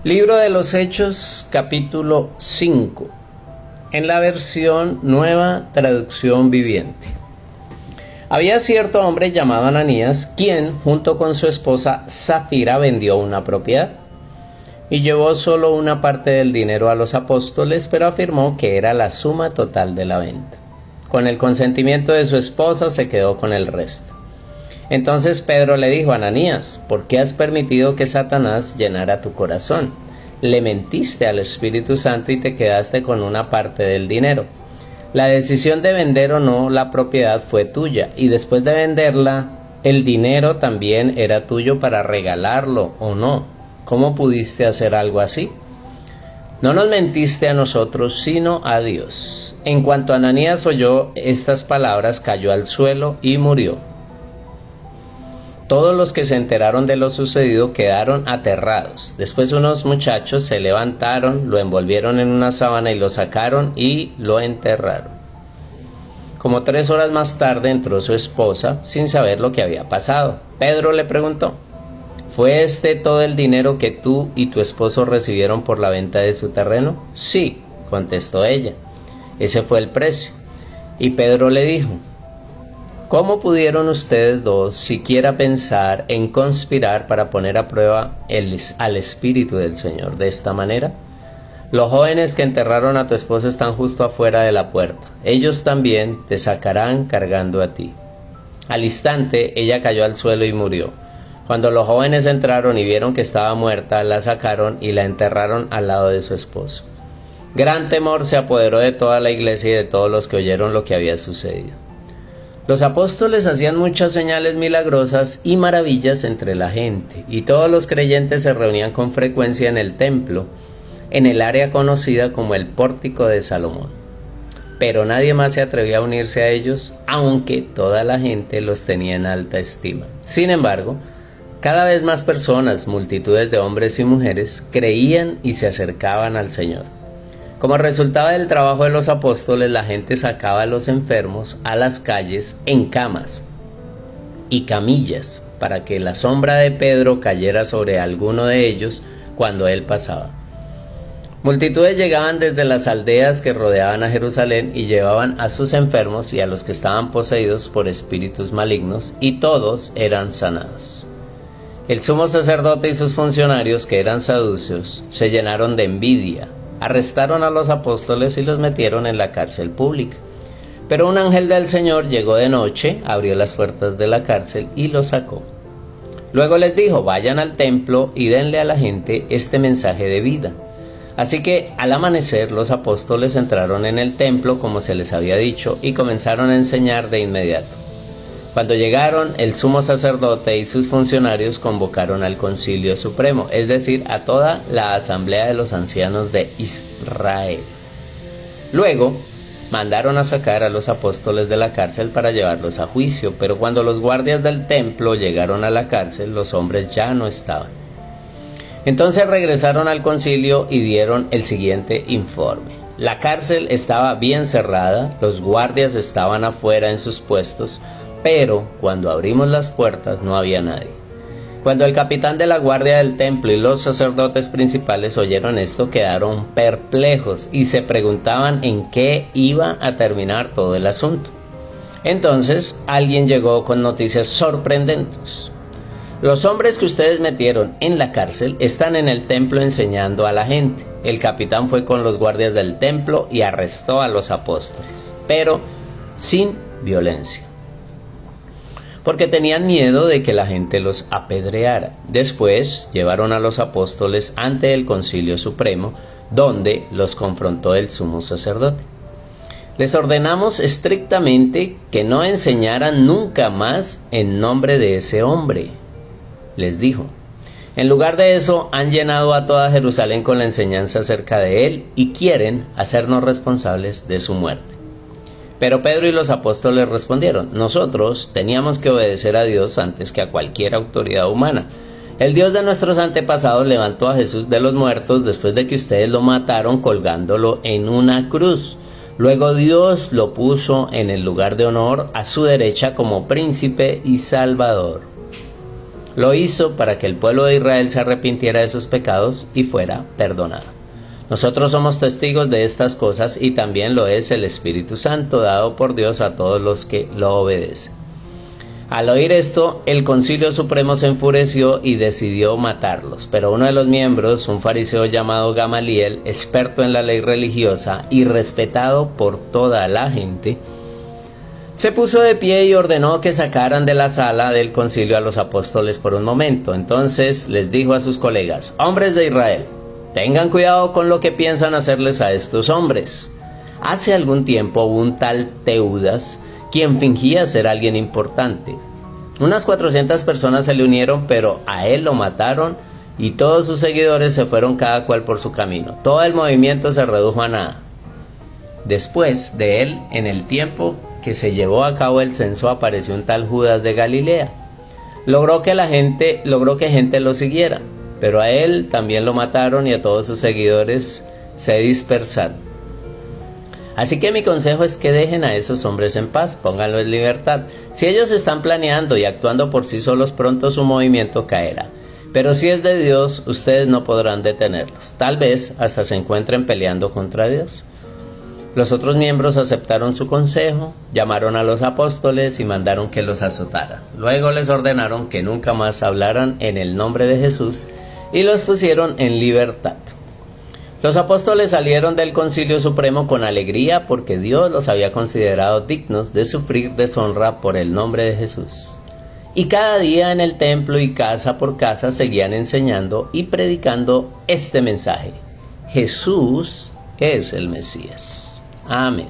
Libro de los Hechos, capítulo 5, en la versión Nueva Traducción Viviente. Había cierto hombre llamado Ananías, quien, junto con su esposa Safira, vendió una propiedad y llevó solo una parte del dinero a los apóstoles, pero afirmó que era la suma total de la venta. Con el consentimiento de su esposa se quedó con el resto. Entonces Pedro le dijo: Ananías, ¿por qué has permitido que Satanás llenara tu corazón? Le mentiste al Espíritu Santo y te quedaste con una parte del dinero. La decisión de vender o no la propiedad fue tuya, y después de venderla, el dinero también era tuyo para regalarlo o no. ¿Cómo pudiste hacer algo así? No nos mentiste a nosotros, sino a Dios. En cuanto Ananías oyó estas palabras, cayó al suelo y murió. Todos los que se enteraron de lo sucedido quedaron aterrados. Después unos muchachos se levantaron, lo envolvieron en una sábana y lo sacaron y lo enterraron. Como 3 horas más tarde entró su esposa sin saber lo que había pasado. Pedro le preguntó: ¿Fue este todo el dinero que tú y tu esposo recibieron por la venta de su terreno? Sí, contestó ella. Ese fue el precio. Y Pedro le dijo: ¿Cómo pudieron ustedes dos siquiera pensar en conspirar para poner a prueba al Espíritu del Señor de esta manera? Los jóvenes que enterraron a tu esposo están justo afuera de la puerta. Ellos también te sacarán cargando a ti. Al instante ella cayó al suelo y murió. Cuando los jóvenes entraron y vieron que estaba muerta, la sacaron y la enterraron al lado de su esposo. Gran temor se apoderó de toda la iglesia y de todos los que oyeron lo que había sucedido. Los apóstoles hacían muchas señales milagrosas y maravillas entre la gente, y todos los creyentes se reunían con frecuencia en el templo, en el área conocida como el Pórtico de Salomón. Pero nadie más se atrevía a unirse a ellos, aunque toda la gente los tenía en alta estima. Sin embargo, cada vez más personas, multitudes de hombres y mujeres, creían y se acercaban al Señor. Como resultado del trabajo de los apóstoles, la gente sacaba a los enfermos a las calles en camas y camillas para que la sombra de Pedro cayera sobre alguno de ellos cuando él pasaba. Multitudes llegaban desde las aldeas que rodeaban a Jerusalén y llevaban a sus enfermos y a los que estaban poseídos por espíritus malignos, y todos eran sanados. El sumo sacerdote y sus funcionarios, que eran saduceos, se llenaron de envidia. Arrestaron a los apóstoles y los metieron en la cárcel pública. Pero un ángel del Señor llegó de noche, abrió las puertas de la cárcel y los sacó. Luego les dijo: vayan al templo y denle a la gente este mensaje de vida. Así que al amanecer los apóstoles entraron en el templo como se les había dicho y comenzaron a enseñar de inmediato. Cuando llegaron, el sumo sacerdote y sus funcionarios convocaron al Concilio Supremo, es decir, a toda la asamblea de los ancianos de Israel. Luego, mandaron a sacar a los apóstoles de la cárcel para llevarlos a juicio, pero cuando los guardias del templo llegaron a la cárcel, los hombres ya no estaban. Entonces regresaron al concilio y dieron el siguiente informe. La cárcel estaba bien cerrada, los guardias estaban afuera en sus puestos, pero cuando abrimos las puertas no había nadie. Cuando el capitán de la guardia del templo y los sacerdotes principales oyeron esto, quedaron perplejos y se preguntaban en qué iba a terminar todo el asunto. Entonces alguien llegó con noticias sorprendentes. Los hombres que ustedes metieron en la cárcel están en el templo enseñando a la gente. El capitán fue con los guardias del templo y arrestó a los apóstoles, pero sin violencia, porque tenían miedo de que la gente los apedreara. Después llevaron a los apóstoles ante el Concilio Supremo, donde los confrontó el sumo sacerdote. Les ordenamos estrictamente que no enseñaran nunca más en nombre de ese hombre, les dijo. En lugar de eso, han llenado a toda Jerusalén con la enseñanza acerca de él y quieren hacernos responsables de su muerte. Pero Pedro y los apóstoles respondieron: nosotros teníamos que obedecer a Dios antes que a cualquier autoridad humana. El Dios de nuestros antepasados levantó a Jesús de los muertos después de que ustedes lo mataron colgándolo en una cruz. Luego Dios lo puso en el lugar de honor a su derecha como príncipe y salvador. Lo hizo para que el pueblo de Israel se arrepintiera de sus pecados y fuera perdonado. Nosotros somos testigos de estas cosas y también lo es el Espíritu Santo dado por Dios a todos los que lo obedecen. Al oír esto, el Concilio Supremo se enfureció y decidió matarlos, pero uno de los miembros, un fariseo llamado Gamaliel, experto en la ley religiosa y respetado por toda la gente, se puso de pie y ordenó que sacaran de la sala del concilio a los apóstoles por un momento. Entonces les dijo a sus colegas: hombres de Israel, tengan cuidado con lo que piensan hacerles a estos hombres. Hace algún tiempo hubo un tal Teudas, quien fingía ser alguien importante. Unas 400 personas se le unieron, pero a él lo mataron y todos sus seguidores se fueron cada cual por su camino. Todo el movimiento se redujo a nada. Después de él, en el tiempo que se llevó a cabo el censo, apareció un tal Judas de Galilea. Logró que gente lo siguiera, pero a él también lo mataron y a todos sus seguidores se dispersaron. Así que mi consejo es que dejen a esos hombres en paz, pónganlo en libertad. Si ellos están planeando y actuando por sí solos, pronto su movimiento caerá. Pero si es de Dios, ustedes no podrán detenerlos. Tal vez hasta se encuentren peleando contra Dios. Los otros miembros aceptaron su consejo, llamaron a los apóstoles y mandaron que los azotaran. Luego les ordenaron que nunca más hablaran en el nombre de Jesús y los pusieron en libertad. Los apóstoles salieron del Concilio Supremo con alegría porque Dios los había considerado dignos de sufrir deshonra por el nombre de Jesús. Y cada día en el templo y casa por casa seguían enseñando y predicando este mensaje: Jesús es el Mesías. Amén.